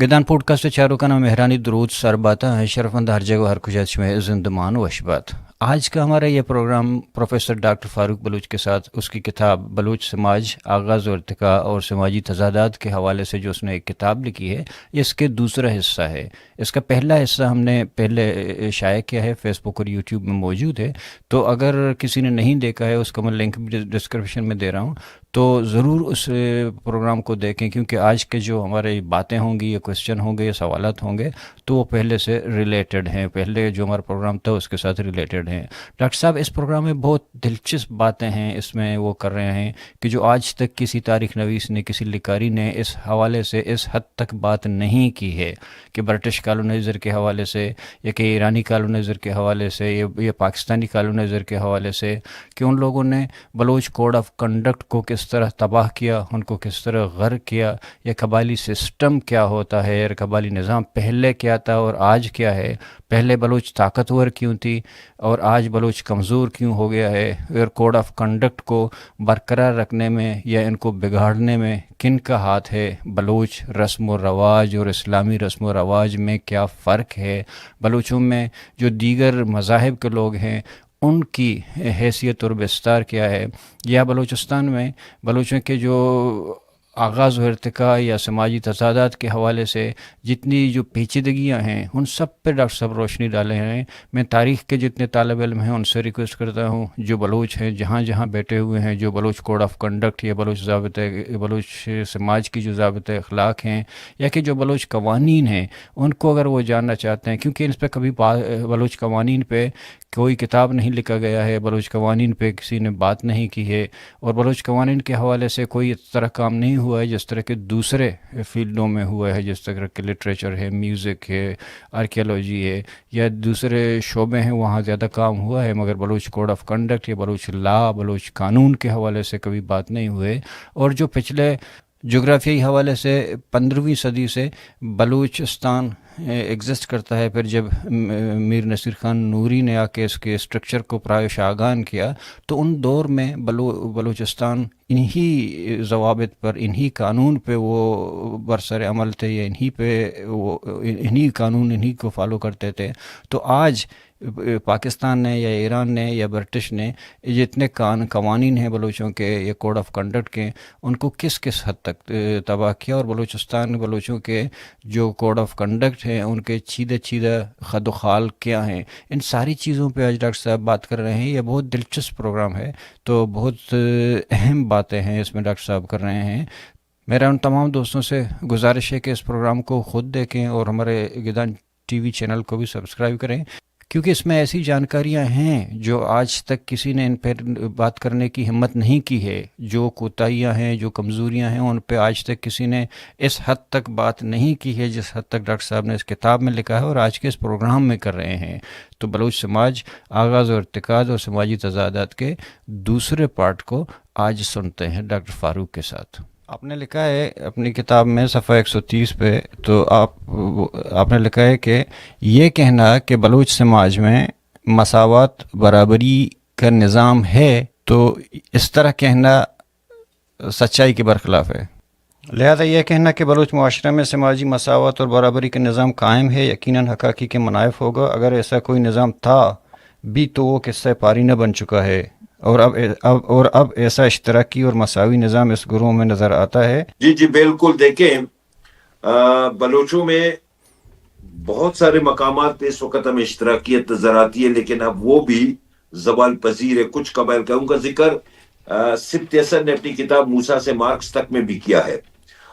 گدان pod cost چاروں کا نام مہرانی درود سرباتا ہے شرفند ہر جگہ ہر کجاچ میں زندمان وشبات. آج کا ہمارا یہ پروگرام پروفیسر ڈاکٹر فاروق بلوچ کے ساتھ اس کی کتاب بلوچ سماج آغاز و ارتقاء اور سماجی تضادات کے حوالے سے جو اس نے ایک کتاب لکھی ہے یہ اس کے دوسرا حصہ ہے. اس کا پہلا حصہ ہم نے پہلے شائع کیا ہے، فیس بک اور یوٹیوب میں موجود ہے، تو اگر کسی نے نہیں دیکھا ہے اس کا میں لنک بھی ڈسکرپشن میں دے رہا ہوں، تو ضرور اس پروگرام کو دیکھیں، کیونکہ آج کے جو ہمارے باتیں ہوں گی یا کوشچن ہوں گے یا سوالات ہوں گے تو وہ پہلے سے ریلیٹڈ ہیں، پہلے جو ہمارا پروگرام تھا اس کے ساتھ ریلیٹڈ ہیں. ڈاکٹر صاحب اس پروگرام میں بہت دلچسپ باتیں ہیں، اس میں وہ کر رہے ہیں کہ جو آج تک کسی تاریخ نویس نے، کسی لکھاری نے اس حوالے سے اس حد تک بات نہیں کی ہے، کہ برٹش کالونائزر کے حوالے سے یا کہ ایرانی کالونائزر کے حوالے سے یا پاکستانی کالونائزر کے حوالے سے، کہ ان لوگوں نے بلوچ کوڈ آف کنڈکٹ کو کس طرح تباہ کیا، ان کو کس طرح غرق کیا، یا قبائلی سسٹم کیا ہوتا ہے، یا قبائلی نظام پہلے کیا تھا اور آج کیا ہے، پہلے بلوچ طاقتور کیوں تھی اور آج بلوچ کمزور کیوں ہو گیا ہے، اور کوڈ آف کنڈکٹ کو برقرار رکھنے میں یا ان کو بگاڑنے میں کن کا ہاتھ ہے، بلوچ رسم و رواج اور اسلامی رسم و رواج میں کیا فرق ہے، بلوچوں میں جو دیگر مذاہب کے لوگ ہیں ان کی حیثیت اور بستار کیا ہے، یا بلوچستان میں بلوچوں کے جو آغاز و ارتقاء یا سماجی تضادات کے حوالے سے جتنی جو پیچیدگیاں ہیں ان سب پہ ڈاکٹر صاحب روشنی ڈالے ہیں. میں تاریخ کے جتنے طالب علم ہیں ان سے ریکویسٹ کرتا ہوں، جو بلوچ ہیں جہاں جہاں بیٹھے ہوئے ہیں، جو بلوچ کوڈ آف کنڈکٹ یا بلوچ سماج کی جو ضابطۂ اخلاق ہیں یا کہ جو بلوچ قوانین ہیں ان کو اگر وہ جاننا چاہتے ہیں، کیونکہ اس پہ کبھی بلوچ قوانین پہ کوئی کتاب نہیں لکھا گیا ہے، بلوچ قوانین پہ کسی نے بات نہیں کی ہے، اور بلوچ قوانین کے حوالے سے کوئی اس طرح کام نہیں ہوا ہے جس طرح کے دوسرے فیلڈوں میں ہوا ہے، جس طرح کہ لٹریچر ہے، میوزک ہے، آرکیالوجی ہے یا دوسرے شعبے ہیں، وہاں زیادہ کام ہوا ہے، مگر بلوچ کوڈ آف کنڈکٹ یا بلوچ لا، بلوچ قانون کے حوالے سے کبھی بات نہیں ہوئے. اور جو پچھلے جغرافیائی حوالے سے 15ویں صدی سے بلوچستان ایگزسٹ کرتا ہے، پھر جب میر نصیر خان نوری نے آ کے اس کے اسٹرکچر کو پرایش آگان کیا تو ان دور میں بلوچستان انہی ضوابط پر، انہی قانون پہ وہ برسر عمل تھے، یا انہی قانون انہی کو فالو کرتے تھے. تو آج پاکستان نے یا ایران نے یا برٹش نے جتنے قوانین ہیں بلوچوں کے یا کوڈ آف کنڈکٹ کے، ان کو کس کس حد تک تباہ کیا، اور بلوچوں کے جو کوڈ آف کنڈکٹ ہیں ان کے چیدہ خد و خال کیا ہیں، ان ساری چیزوں پہ آج ڈاکٹر صاحب بات کر رہے ہیں. یہ بہت دلچسپ پروگرام ہے، تو بہت اہم باتیں ہیں اس میں ڈاکٹر صاحب کر رہے ہیں. میرا ان تمام دوستوں سے گزارش ہے کہ اس پروگرام کو خود دیکھیں اور ہمارے گدان ٹی وی چینل کو بھی سبسکرائب کریں، کیونکہ اس میں ایسی جانکاریاں ہیں جو آج تک کسی نے ان پہ بات کرنے کی ہمت نہیں کی ہے. جو کوتاہیاں ہیں، جو کمزوریاں ہیں، ان پہ آج تک کسی نے اس حد تک بات نہیں کی ہے جس حد تک ڈاکٹر صاحب نے اس کتاب میں لکھا ہے اور آج کے اس پروگرام میں کر رہے ہیں. تو بلوچ سماج آغاز و ارتقاء اور سماجی تضادات کے دوسرے پارٹ کو آج سنتے ہیں ڈاکٹر فاروق کے ساتھ. آپ نے لکھا ہے اپنی کتاب میں صفحہ 130 پہ، تو آپ نے لکھا ہے کہ یہ کہنا کہ بلوچ سماج میں مساوات برابری کا نظام ہے تو اس طرح کہنا سچائی کے برخلاف ہے. لہذا یہ کہنا کہ بلوچ معاشرے میں سماجی مساوات اور برابری کا نظام قائم ہے یقیناً حقیقی کے منافی ہوگا. اگر ایسا کوئی نظام تھا بھی تو وہ قصہ پاری نہ بن چکا ہے، اور اب ایسا اشتراکی اور مساوی نظام اس گروہ میں نظر آتا ہے. جی بالکل. دیکھیں، بلوچوں میں بہت سارے مقامات پہ اس وقت ہمیں اشتراکیت نظر آتی ہے، لیکن اب وہ بھی زوال پذیر ہے. کچھ قبائل کا ان کا ذکر سبت حسن نے اپنی کتاب موسیٰ سے مارکس تک میں بھی کیا ہے.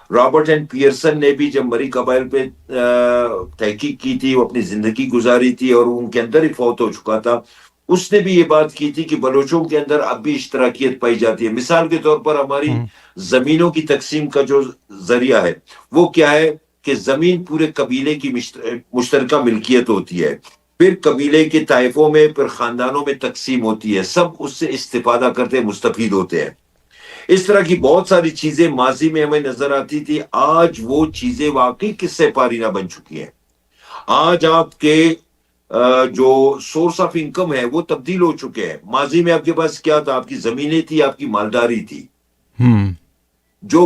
رابرٹ اینڈ پیئرسن نے بھی جب مری قبائل پہ تحقیق کی تھی، وہ اپنی زندگی گزاری تھی اور ان کے اندر ہی فوت ہو چکا تھا، اس نے بھی یہ بات کی تھی کہ بلوچوں کے اندر اب بھی اشتراکیت پائی جاتی ہے. مثال کے طور پر ہماری زمینوں کی تقسیم کا جو ذریعہ ہے وہ کیا ہے کہ زمین پورے قبیلے کی مشترکہ ملکیت ہوتی ہے، پھر قبیلے کے طائفوں میں، پھر خاندانوں میں تقسیم ہوتی ہے، سب اس سے استفادہ کرتے مستفید ہوتے ہیں. اس طرح کی بہت ساری چیزیں ماضی میں ہمیں نظر آتی تھی، آج وہ چیزیں واقعی قصے پاری نہ بن چکی ہیں. آج آپ کے جو سورس آف انکم ہے وہ تبدیل ہو چکے ہیں. ماضی میں آپ کے پاس کیا تھا؟ آپ کی زمینیں تھی، آپ کی مالداری تھی. جو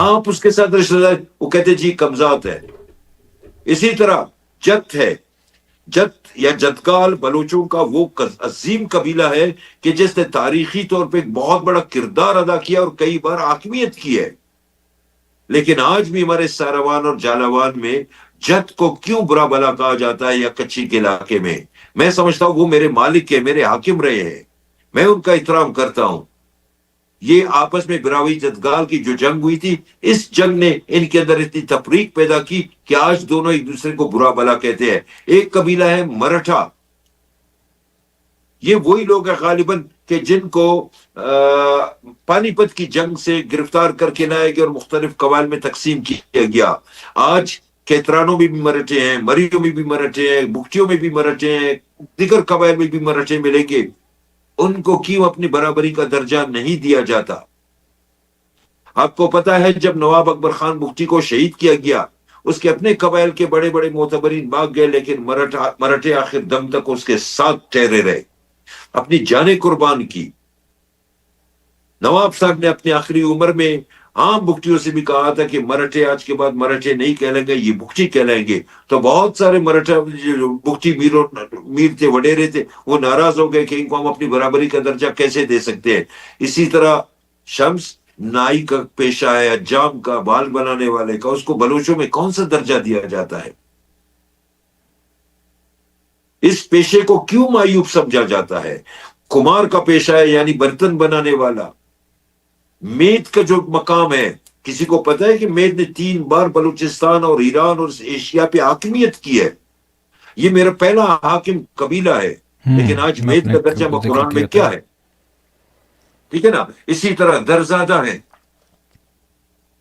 آپ اس کے ساتھ رشتہ دار، وہ کہتے جی کمزات ہے. اسی طرح جت ہے، جت یا جتکال بلوچوں کا وہ عظیم قبیلہ ہے کہ جس نے تاریخی طور پہ ایک بہت بڑا کردار ادا کیا اور کئی بار حاکمیت کی ہے. لیکن آج بھی ہمارے ساروان اور جالاوان میں جت کو کیوں برا بلا کہا جاتا ہے، یا کچی کے علاقے میں؟ میں سمجھتا ہوں وہ میرے مالک کے، میرے حاکم رہے ہیں، میں ان کا احترام کرتا ہوں. یہ آپس میں براوی جتگال کی جو جنگ ہوئی تھی، اس جنگ نے ان کے اندر اتنی تفریق پیدا کی کہ آج دونوں ایک دوسرے کو برا بلا کہتے ہیں. ایک قبیلہ ہے مرٹھا، یہ وہی لوگ ہیں غالباً کہ جن کو پانی پت کی جنگ سے گرفتار کر کے لائے گئے اور مختلف قبائل میں تقسیم کیا گیا. آج کیترانوں میں بھی مرٹھے ہیں، مریوں میں بھی مرٹھے ہیں، بگٹیوں میں بھی مرٹھے ہیں، دیگر قبائل میں بھی مرٹھے ملیں گے. ان کو کیوں اپنی برابری کا درجہ نہیں دیا جاتا؟ آپ کو پتا ہے جب نواب اکبر خان بگٹی کو شہید کیا گیا، اس کے اپنے قبائل کے بڑے بڑے معتبرین بھاگ گئے، لیکن مرٹھے آخر دم تک اس کے ساتھ ٹھہرے رہے، اپنی جانیں قربان کی. نواب صاحب نے اپنی آخری عمر میں عام بگٹیوں سے بھی کہا تھا کہ مرٹھے آج کے بعد مرٹھے نہیں کہلیں گے، یہ بگٹی کہلائیں گے. تو بہت سارے مرٹھا بگٹی میر تھے، وڈیرے تھے، وہ ناراض ہو گئے کہ ان کو ہم اپنی برابری کا درجہ کیسے دے سکتے ہیں. اسی طرح شمس نائی کا پیشہ ہے، حجام کا، بال بنانے والے کا، اس کو بلوچوں میں کون سا درجہ دیا جاتا ہے؟ اس پیشے کو کیوں معیوب سمجھا جاتا ہے؟ کمار کا پیشہ ہے، یعنی برتن بنانے والا. میت کا جو مقام ہے، کسی کو پتا ہے کہ میت نے 3 بار بلوچستان اور ایران اور ایشیا پہ حاکمیت کی ہے؟ یہ میرا پہلا حاکم قبیلہ ہے. لیکن آج میت کا درجہ قرآن میں کیا ہے؟ ٹھیک ہے نا. اسی طرح درزادہ ہیں،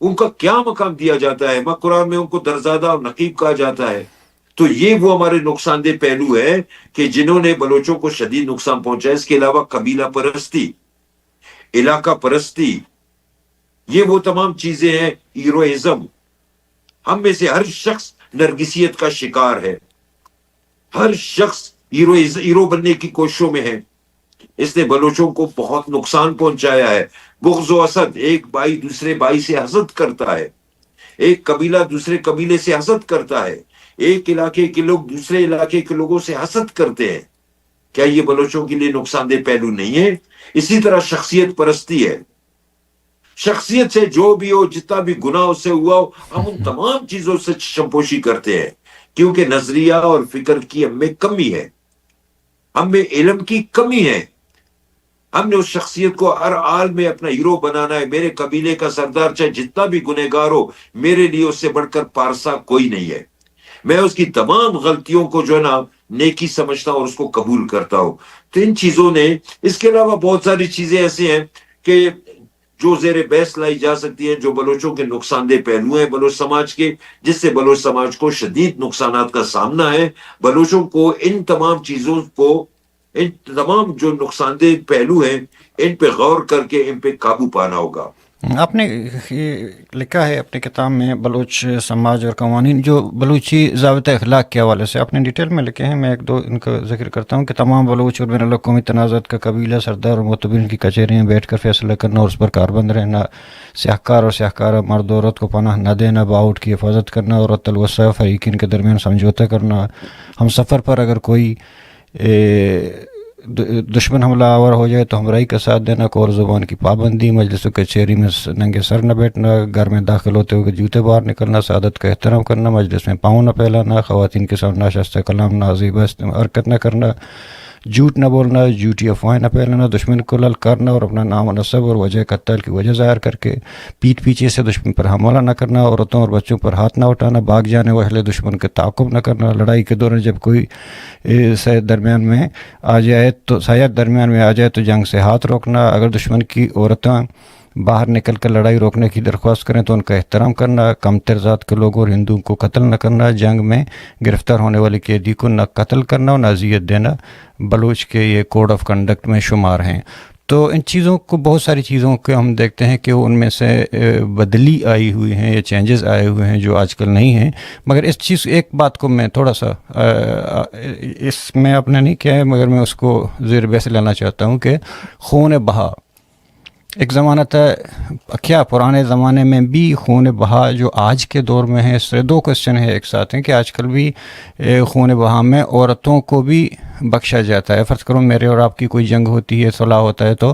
ان کا کیا مقام دیا جاتا ہے؟ قرآن میں ان کو درزادہ اور نقیب کہا جاتا ہے. تو یہ وہ ہمارے نقصان دہ پہلو ہے کہ جنہوں نے بلوچوں کو شدید نقصان پہنچایا. اس کے علاوہ قبیلہ پرستی، علاقہ پرستی، یہ وہ تمام چیزیں ہیں. ہیروئزم، ہم میں سے ہر شخص نرگسیت کا شکار ہے، ہر شخص ہیرو بننے کی کوششوں میں ہے. اس نے بلوچوں کو بہت نقصان پہنچایا ہے. بغض و حسد، ایک بھائی دوسرے بھائی سے حسد کرتا ہے، ایک قبیلہ دوسرے قبیلے سے حسد کرتا ہے، ایک علاقے کے لوگ دوسرے علاقے کے لوگوں سے حسد کرتے ہیں. کیا یہ بلوچوں کے لیے نقصان دہ پہلو نہیں ہے؟ اسی طرح شخصیت پرستی ہے. شخصیت سے جو بھی ہو، جتنا بھی گناہ اس سے ہوا ہو، ہم ان تمام چیزوں سے چشمپوشی کرتے ہیں، کیونکہ نظریہ اور فکر کی ہم میں کمی ہے، ہم میں علم کی کمی ہے. ہم نے اس شخصیت کو ہر حال میں اپنا ہیرو بنانا ہے. میرے قبیلے کا سردار چاہے جتنا بھی گنہگار ہو، میرے لیے اس سے بڑھ کر پارسا کوئی نہیں ہے. میں اس کی تمام غلطیوں کو جو ہے نا نیکی سمجھتا ہوں اور اس کو قبول کرتا ہوں. تو ان چیزوں نے، اس کے علاوہ بہت ساری چیزیں ایسی ہیں کہ جو زیر بحث لائی جا سکتی ہیں، جو بلوچوں کے نقصان دہ پہلو ہیں بلوچ سماج کے، جس سے بلوچ سماج کو شدید نقصانات کا سامنا ہے. بلوچوں کو ان تمام چیزوں کو، ان تمام جو نقصان دہ پہلو ہیں، ان پہ غور کر کے ان پہ قابو پانا ہوگا. آپ نے لکھا ہے اپنے کتاب میں بلوچ سماج اور قوانین، جو بلوچی ضابطہ اخلاق کے حوالے سے آپ نے ڈیٹیل میں لکھے ہیں. میں ایک دو ان کا ذکر کرتا ہوں کہ تمام بلوچ اور بین الاقوامی تنازعات کا قبیلہ سردار اور معتبرین کی کچہریاں بیٹھ کر فیصلہ کرنا اور اس پر کاربند رہنا، سیاہکار اور سیاہکارہ مرد و عورت کو پناہ نہ دینا، باؤٹ کی حفاظت کرنا، عورت الوسع فریقین کے درمیان سمجھوتا کرنا، ہم سفر پر اگر کوئی دشمن حملہ آور ہو جائے تو ہمراہی کا ساتھ دینا، کور زبان کی پابندی، مجلس و کچہری میں ننگے سر نہ بیٹھنا، گھر میں داخل ہوتے ہوئے جوتے باہر نکلنا، سعادت کا احترام کرنا، مجلس میں پاؤں نہ پھیلانا، خواتین کے ساتھ ناشستہ کلام نازیبہ حرکت نہ کرنا، جھوٹ نہ بولنا، جھوٹی افواہیں نہ پھیلانا، دشمن کو للکارنا اور اپنا نام و نسب اور وجہ قتل کی وجہ ظاہر کر کے پیٹ پیچھے سے دشمن پر حملہ نہ کرنا، عورتوں اور بچوں پر ہاتھ نہ اٹھانا، بھاگ جانے والے دشمن کے تعاقب نہ کرنا، لڑائی کے دوران جب کوئی سید درمیان میں آ جائے تو جنگ سے ہاتھ روکنا، اگر دشمن کی عورتیں باہر نکل کر لڑائی روکنے کی درخواست کریں تو ان کا احترام کرنا، کمتر ذات کے لوگوں اور ہندوؤں کو قتل نہ کرنا، جنگ میں گرفتار ہونے والے قیدی کو نہ قتل کرنا اور نہ اذیت دینا بلوچ کے یہ کوڈ آف کنڈکٹ میں شمار ہیں. تو ان چیزوں کو، بہت ساری چیزوں کو ہم دیکھتے ہیں کہ ان میں سے بدلی آئی ہوئی ہیں یا چینجز آئے ہوئے ہیں جو آج کل نہیں ہیں. مگر اس چیز، ایک بات کو میں تھوڑا سا اس میں اپنا نہیں کیا ہے، مگر میں اس کو زیر بحث لینا چاہتا ہوں کہ خون بہا ایک زمانہ تھا کیا پرانے زمانے میں بھی خون بہا جو آج کے دور میں ہے؟ اس طرح دو کوشچن ہے ایک ساتھ ہیں کہ آج کل بھی خون بہا میں عورتوں کو بھی بخشا جاتا ہے. فرض کرو میرے اور آپ کی کوئی جنگ ہوتی ہے، صلح ہوتا ہے، تو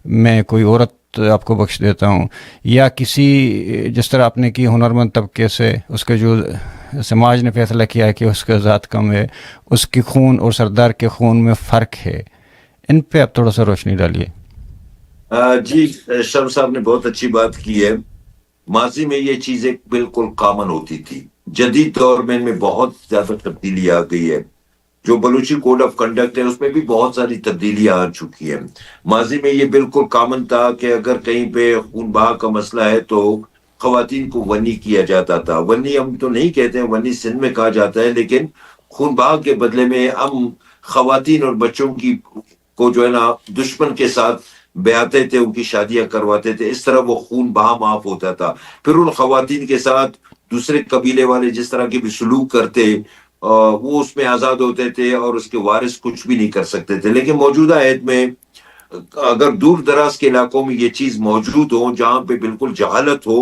میں کوئی عورت آپ کو بخش دیتا ہوں، یا کسی جس طرح آپ نے کی ہنرمند طبقے سے اس کے جو سماج نے فیصلہ کیا ہے کہ اس کا ذات کم ہے، اس کی خون اور سردار کے خون میں فرق ہے. ان پہ آپ تھوڑا سا روشنی ڈالیے. جی، شرم صاحب نے بہت اچھی بات کی ہے. ماضی میں یہ چیزیں بالکل کامن ہوتی تھی. جدید دور میں ان میں بہت زیادہ تبدیلی آ گئی ہے. جو بلوچی کوڈ آف کنڈکٹ ہے اس میں بھی بہت ساری تبدیلیاں آ چکی ہیں. ماضی میں یہ بالکل کامن تھا کہ اگر کہیں پہ خون بہا کا مسئلہ ہے تو خواتین کو ونی کیا جاتا تھا. ونی ہم تو نہیں کہتے ہیں، ونی سندھ میں کہا جاتا ہے، لیکن خون بہا کے بدلے میں ہم خواتین اور بچوں کی کو جو ہے نا دشمن کے ساتھ بیاتے تھے، ان کی شادیاں کرواتے تھے. اس طرح وہ خون بہا معاف ہوتا تھا. پھر ان خواتین کے ساتھ دوسرے قبیلے والے جس طرح کے بھی سلوک کرتے وہ اس میں آزاد ہوتے تھے اور اس کے وارث کچھ بھی نہیں کر سکتے تھے. لیکن موجودہ عہد میں اگر دور دراز کے علاقوں میں یہ چیز موجود ہو جہاں پہ بالکل جہالت ہو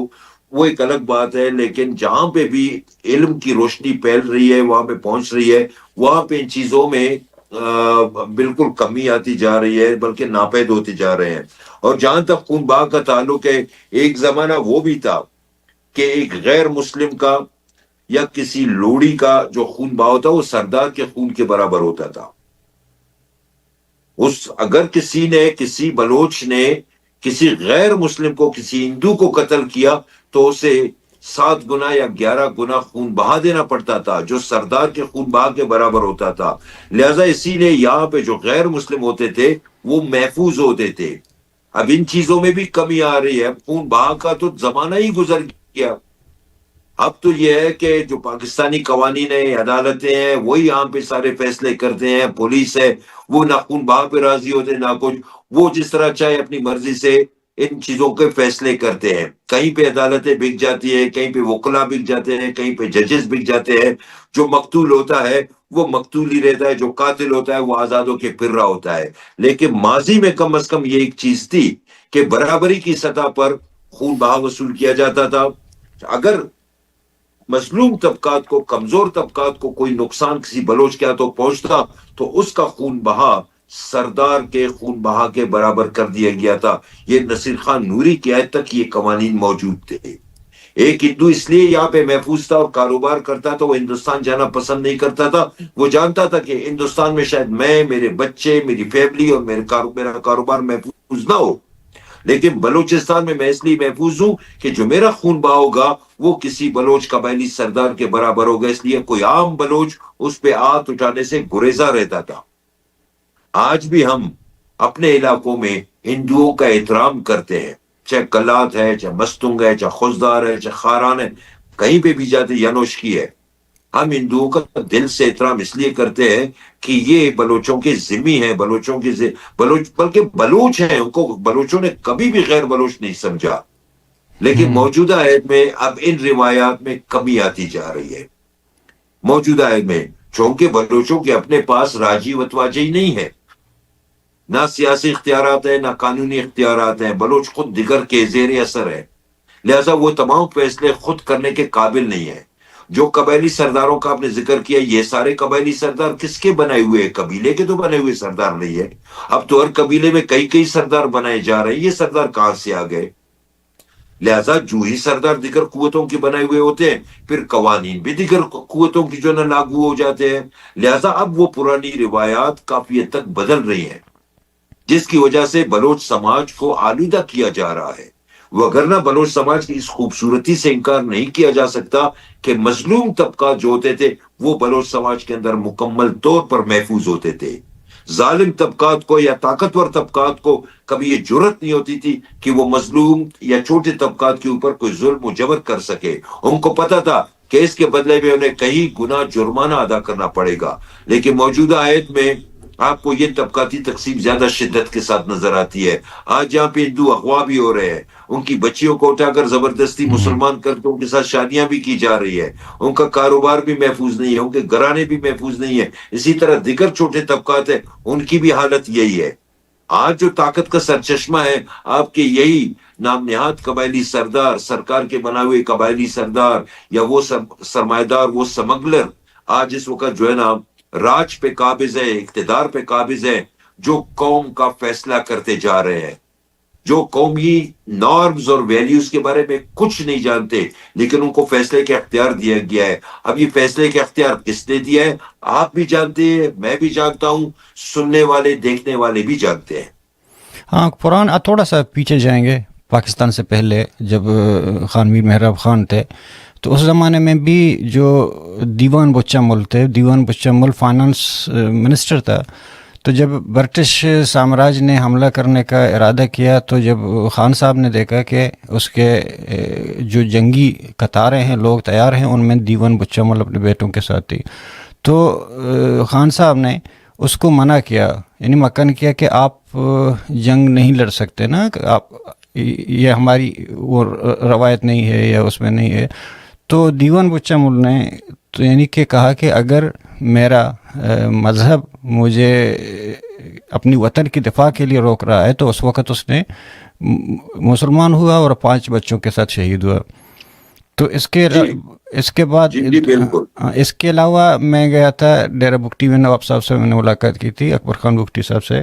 وہ ایک الگ بات ہے، لیکن جہاں پہ بھی علم کی روشنی پھیل رہی ہے، وہاں پہ پہنچ رہی ہے، وہاں پہ ان چیزوں میں بالکل کمی آتی جا رہی ہے، بلکہ ناپید ہوتے جا رہے ہیں. اور جہاں تک خون بہا کا تعلق ہے، ایک زمانہ وہ بھی تھا کہ ایک غیر مسلم کا یا کسی لوڑی کا جو خون بہا ہوتا وہ سردار کے خون کے برابر ہوتا تھا. اگر کسی بلوچ نے کسی غیر مسلم کو، کسی ہندو کو قتل کیا تو اسے 7 گنا یا 11 گنا خون بہا دینا پڑتا تھا، جو سردار کے خون بہا کے برابر ہوتا تھا. لہذا اسی لیے یہاں پہ جو غیر مسلم ہوتے تھے وہ محفوظ ہوتے تھے. اب ان چیزوں میں بھی کمی آ رہی ہے. خون بہا کا تو زمانہ ہی گزر گیا. اب تو یہ ہے کہ جو پاکستانی قوانین ہیں، عدالتیں ہیں، وہی یہاں پہ سارے فیصلے کرتے ہیں. پولیس ہے وہ نہ خون بہا پہ راضی ہوتے نہ کچھ، وہ جس طرح چاہے اپنی مرضی سے ان چیزوں کے فیصلے کرتے ہیں. کہیں پہ عدالتیں بک جاتی ہیں، کہیں پہ وکلا بک جاتے ہیں، کہیں پہ ججز بک جاتے ہیں. جو مقتول ہوتا ہے وہ مقتول ہی رہتا ہے، جو قاتل ہوتا ہے وہ آزاد ہو کے پھر رہا ہوتا ہے. لیکن ماضی میں کم از کم یہ ایک چیز تھی کہ برابری کی سطح پر خون بہا وصول کیا جاتا تھا. اگر مظلوم طبقات کو، کمزور طبقات کو کوئی نقصان کسی بلوچ کے ہاتھوں پہنچتا تو اس کا خون بہا سردار کے خون بہا کے برابر کر دیا گیا تھا. یہ نصیر خان نوری کی عہد تک یہ قوانین موجود تھے. ایک ہندو اس لیے یہاں پہ محفوظ تھا اور کاروبار کرتا تھا، وہ ہندوستان جانا پسند نہیں کرتا تھا. وہ جانتا تھا کہ ہندوستان میں شاید میں، میرے بچے، میری فیملی اور میرا کاروبار محفوظ نہ ہو. لیکن بلوچستان میں اس لیے محفوظ ہوں کہ جو میرا خون بہا ہوگا وہ کسی بلوچ قبائلی سردار کے برابر ہوگا. اس لیے کوئی عام بلوچ اس پہ ہاتھ اٹھانے سے گریزا رہتا تھا. آج بھی ہم اپنے علاقوں میں ہندوؤں کا احترام کرتے ہیں، چاہے کلات ہے، چاہے مستنگ ہے، چاہے خوزدار ہے، چاہے خاران ہے، کہیں پہ بھی جاتے ینوشکی ہے. ہم ہندوؤں کا دل سے احترام اس لیے کرتے ہیں کہ یہ بلوچوں کے ذمہ ہیں، بلوچوں کے بلکہ بلوچ ہیں. ان کو بلوچوں نے کبھی بھی غیر بلوچ نہیں سمجھا. لیکن موجودہ عہد میں اب ان روایات میں کمی آتی جا رہی ہے. موجودہ عہد میں چونکہ بلوچوں کے اپنے پاس راجی وتواجی نہیں ہے، نہ سیاسی اختیارات ہیں، نہ قانونی اختیارات ہیں. بلوچ خود دیگر کے زیر اثر ہے، لہذا وہ تمام فیصلے خود کرنے کے قابل نہیں ہے. جو قبائلی سرداروں کا آپ نے ذکر کیا، یہ سارے قبائلی سردار کس کے بنائے ہوئے؟ قبیلے کے تو بنے ہوئے سردار نہیں ہے. اب تو ہر قبیلے میں کئی سردار بنائے جا رہے ہیں. یہ سردار کہاں سے آ گئے؟ لہذا جو ہی سردار دیگر قوتوں کے بنائے ہوئے ہوتے ہیں، پھر قوانین بھی دیگر قوتوں کی جو نہ لاگو ہو جاتے ہیں. لہذا اب وہ پرانی روایات کافی حد تک بدل رہی ہیں، جس کی وجہ سے بلوچ سماج کو آلودہ کیا جا رہا ہے. وگرنہ بلوچ سماج کی اس خوبصورتی سے انکار نہیں کیا جا سکتا کہ مظلوم طبقات جو ہوتے تھے وہ بلوچ سماج کے اندر مکمل طور پر محفوظ ہوتے تھے. ظالم طبقات کو یا طاقتور طبقات کو کبھی یہ جرت نہیں ہوتی تھی کہ وہ مظلوم یا چھوٹے طبقات کے اوپر کوئی ظلم و جبر کر سکے. ان کو پتا تھا کہ اس کے بدلے میں انہیں کئی گنا جرمانہ ادا کرنا پڑے گا. لیکن موجودہ عہد میں آپ کو یہ طبقاتی تقسیم زیادہ شدت کے ساتھ نظر آتی ہے. آج جہاں پہ ہندو اغوا بھی ہو رہے ہیں، ان کی بچیوں کو اٹھا کر زبردستی مسلمان کر کے ان کے ساتھ شادیاں بھی کی جا رہی ہے. ان کا کاروبار بھی محفوظ نہیں ہے، ان کے گھرانے بھی محفوظ نہیں ہے. اسی طرح دیگر چھوٹے طبقات ہیں، ان کی بھی حالت یہی ہے. آج جو طاقت کا سرچشمہ ہے آپ کے یہی نام نہاد قبائلی سردار، سرکار کے بنا ہوئے قبائلی سردار، یا وہ سرمایہ دار، وہ سمگلر آج اس وقت جو ہے نا راج پہ قابض ہے، اقتدار پہ قابض ہے، جو قوم کا فیصلہ کرتے جا رہے ہیں، جو قومی نارمز اور ویلیوز کے بارے میں کچھ نہیں جانتے، لیکن ان کو فیصلے کا اختیار دیا گیا ہے۔ اب یہ فیصلے کا اختیار کس نے دیا ہے؟ آپ بھی جانتے ہیں، میں بھی جانتا ہوں، سننے والے دیکھنے والے بھی جانتے ہیں۔ ہاں، قرآن تھوڑا سا پیچھے جائیں گے، پاکستان سے پہلے جب خان میر محراب خان تھے تو اس زمانے میں بھی جو دیوان بچہ مل تھے، دیوان بچہ مل فائنانس منسٹر تھا، تو جب برٹش سامراج نے حملہ کرنے کا ارادہ کیا تو جب خان صاحب نے دیکھا کہ اس کے جو جنگی قطاریں ہیں، لوگ تیار ہیں، ان میں دیوان بچہ مل اپنے بیٹوں کے ساتھ تھی، تو خان صاحب نے اس کو منع کیا، یعنی مکن کیا کہ آپ جنگ نہیں لڑ سکتے نا، کہ آپ یہ ہماری وہ روایت نہیں ہے یا اس میں نہیں ہے۔ تو دیوان بچہ مل نے تو یعنی کہ کہا کہ اگر میرا مذہب مجھے اپنی وطن کی دفاع کے لیے روک رہا ہے، تو اس وقت اس نے مسلمان ہوا اور 5 بچوں کے ساتھ شہید ہوا۔ تو اس کے بعد جی بالکل، اس کے علاوہ میں گیا تھا ڈیرہ بگٹی میں، نواب صاحب سے میں نے ملاقات کی تھی، اکبر خان بگٹی صاحب سے،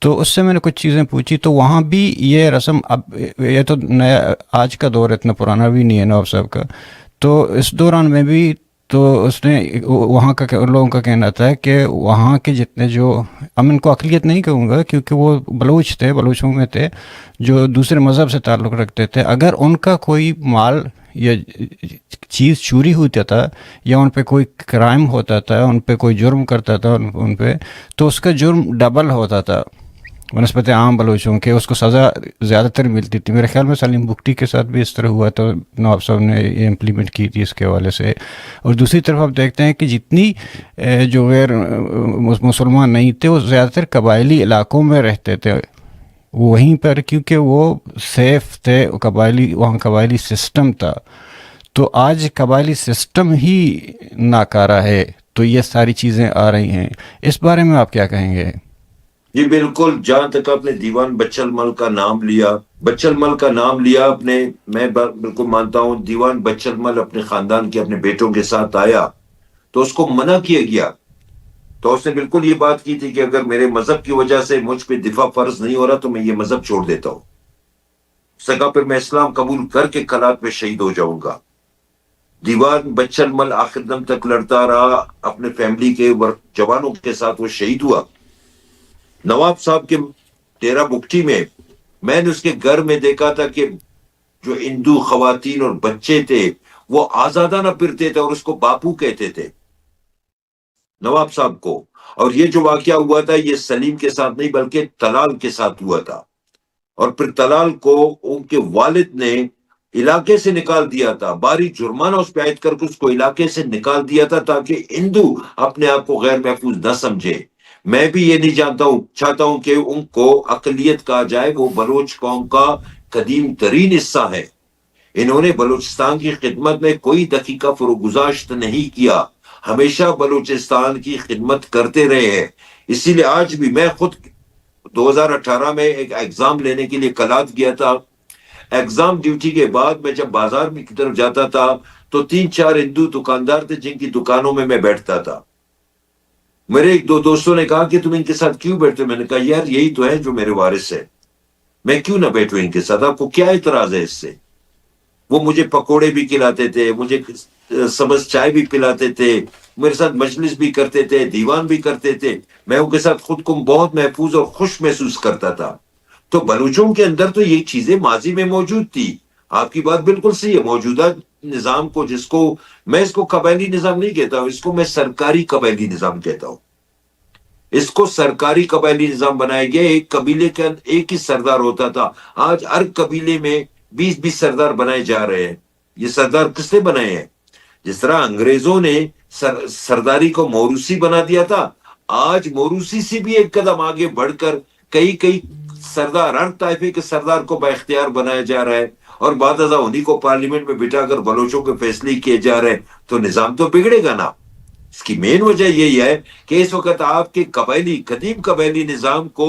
تو اس سے میں نے کچھ چیزیں پوچھی، تو وہاں بھی یہ رسم، اب یہ تو نیا آج کا دور اتنا پرانا بھی نہیں ہے نواب صاحب کا، تو اس دوران میں بھی تو اس نے وہاں کا لوگوں کا کہنا تھا کہ وہاں کے جتنے جو، اب ان کو اقلیت نہیں کہوں گا کیونکہ وہ بلوچ تھے، بلوچوں میں تھے جو دوسرے مذہب سے تعلق رکھتے تھے، اگر ان کا کوئی مال یا چیز چوری ہوتا تھا یا ان پہ کوئی کرائم ہوتا تھا، ان پہ کوئی جرم کرتا تھا ان پہ، تو اس کا جرم ڈبل ہوتا تھا بنسبت عام بلوچوں کے، اس کو سزا زیادہ تر ملتی تھی۔ میرے خیال میں سلیم بگٹی کے ساتھ بھی اس طرح ہوا، تو نواب صاحب نے یہ امپلیمنٹ کی تھی اس کے حوالے سے۔ اور دوسری طرف آپ دیکھتے ہیں کہ جتنی جو غیر مسلمان نہیں تھے وہ زیادہ تر قبائلی علاقوں میں رہتے تھے وہیں پر، کیونکہ وہ سیف تھے، قبائلی، وہاں قبائلی سسٹم تھا۔ تو آج قبائلی سسٹم ہی ناکارہ ہے، تو یہ ساری چیزیں آ رہی ہیں، اس بارے میں آپ کیا کہیں گے؟ جی بالکل، جہاں تک آپ نے دیوان بچل مل کا نام لیا، بچل مل کا نام لیا اپنے، میں بالکل مانتا ہوں دیوان بچل مل اپنے خاندان کے اپنے بیٹوں کے ساتھ آیا تو اس کو منع کیا گیا، تو اس نے بالکل یہ بات کی تھی کہ اگر میرے مذہب کی وجہ سے مجھ پہ دفاع فرض نہیں ہو رہا تو میں یہ مذہب چھوڑ دیتا ہوں۔ اس نے کہا پھر میں اسلام قبول کر کے کلات میں شہید ہو جاؤں گا۔ دیوان بچل مل آخر دم تک لڑتا رہا اپنے فیملی کے جوانوں کے ساتھ، وہ شہید ہوا۔ نواب صاحب کے ڈیرہ بگٹی میں نے اس کے گھر میں دیکھا تھا کہ جو ہندو خواتین اور بچے تھے وہ آزادانہ پھرتے تھے اور اس کو باپو کہتے تھے، نواب صاحب کو۔ اور یہ جو واقعہ ہوا تھا یہ سلیم کے ساتھ نہیں بلکہ طلال کے ساتھ ہوا تھا، اور پھر طلال کو ان کے والد نے علاقے سے نکال دیا تھا، بھاری جرمانہ اس پہ عائد کر کے اس کو علاقے سے نکال دیا تھا تاکہ ہندو اپنے آپ کو غیر محفوظ نہ سمجھے۔ میں بھی یہ نہیں چاہتا ہوں کہ ان کو اقلیت کہا جائے، وہ بلوچ قوم کا قدیم ترین حصہ ہے۔ انہوں نے بلوچستان کی خدمت میں کوئی دقیقہ فروگزاشت نہیں کیا، ہمیشہ بلوچستان کی خدمت کرتے رہے ہیں۔ اسی لیے آج بھی میں خود 2018 میں ایک ایگزام لینے کے لیے کلات گیا تھا، ایگزام ڈیوٹی کے بعد میں جب بازار میں کی طرف جاتا تھا تو 3-4 ہندو دکاندار تھے جن کی دکانوں میں بیٹھتا تھا۔ میرے ایک دو دوستوں نے کہا کہ تم ان کے ساتھ کیوں بیٹھتے؟ میں نے کہا یار یہی تو ہے جو میرے وارث ہے، میں کیوں نہ بیٹھوں ان کے ساتھ، آپ کو کیا اعتراض ہے اس سے؟ وہ مجھے پکوڑے بھی کھلاتے تھے، مجھے سبز چائے بھی پلاتے تھے، میرے ساتھ مجلس بھی کرتے تھے، دیوان بھی کرتے تھے، میں ان کے ساتھ خود کو بہت محفوظ اور خوش محسوس کرتا تھا۔ تو بلوچوں کے اندر تو یہ چیزیں ماضی میں موجود تھی، آپ کی بات بالکل صحیح ہے۔ موجودہ نظام کو، جس کو میں اس کو قبائلی نظام نہیں کہتا ہوں، اس کو میں سرکاری قبائلی نظام کہتا ہوں، اس کو سرکاری قبائلی نظام بنایا گیا۔ ایک قبیلے کے اندر ایک ہی سردار ہوتا تھا، آج ہر قبیلے میں 20 سردار بنائے جا رہے ہیں۔ یہ سردار کس نے بنائے ہیں؟ جس طرح انگریزوں نے سرداری کو موروثی بنا دیا تھا، آج موروثی سے بھی ایک قدم آگے بڑھ کر کئی سردار، ہر طائفے کے سردار کو با اختیار بنایا جا رہا ہے، اور بعد ازاں انہی کو پارلیمنٹ میں بٹھا کر بلوچوں کے فیصلے کیے جا رہے ہیں، تو نظام تو بگڑے گا نا۔ اس کی مین وجہ یہی ہے کہ اس وقت آپ کے قدیم قبائلی نظام کو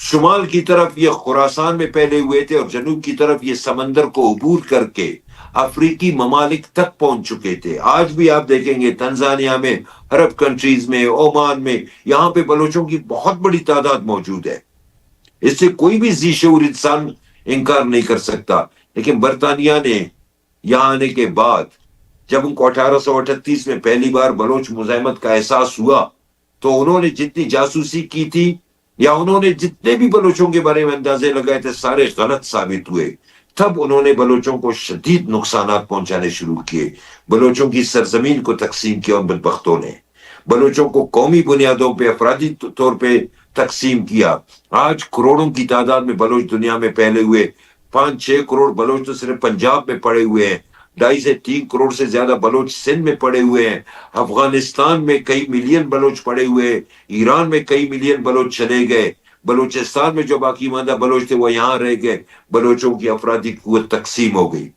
شمال کی طرف یہ خراسان میں پھیلے ہوئے تھے اور جنوب کی طرف یہ سمندر کو عبور کر کے افریقی ممالک تک پہنچ چکے تھے. آج بھی آپ دیکھیں گے تنزانیہ میں، عرب کنٹریز میں، عمان میں، یہاں پہ بلوچوں کی بہت بڑی تعداد موجود ہے. اس سے کوئی بھی ذی شعور انسان انکار نہیں کر سکتا. لیکن برطانیہ نے یہاں آنے کے بعد جب ان کو 1838 میں پہلی بار بلوچ مزاحمت کا احساس ہوا تو انہوں نے جتنی جاسوسی کی تھی یا انہوں نے جتنے بھی بلوچوں کے بارے میں اندازے لگائے تھے سارے غلط ثابت ہوئے. تب انہوں نے بلوچوں کو شدید نقصانات پہنچانے شروع کیے. بلوچوں کی سرزمین کو تقسیم کیا ان بدبختوں نے. بلوچوں کو قومی بنیادوں پہ، افرادی طور پہ تقسیم کیا. آج کروڑوں کی تعداد میں بلوچ دنیا میں پھیلے ہوئے. 5-6 کروڑ بلوچ تو صرف پنجاب میں پڑے ہوئے ہیں. 2.5 سے 3 کروڑ سے زیادہ بلوچ سندھ میں پڑے ہوئے ہیں. افغانستان میں کئی ملین بلوچ پڑے ہوئے ہیں. ایران میں کئی ملین بلوچ چلے گئے. بلوچستان میں جو باقی ماندہ بلوچ تھے وہ یہاں رہ گئے. بلوچوں کی افرادی قوت تقسیم ہو گئی.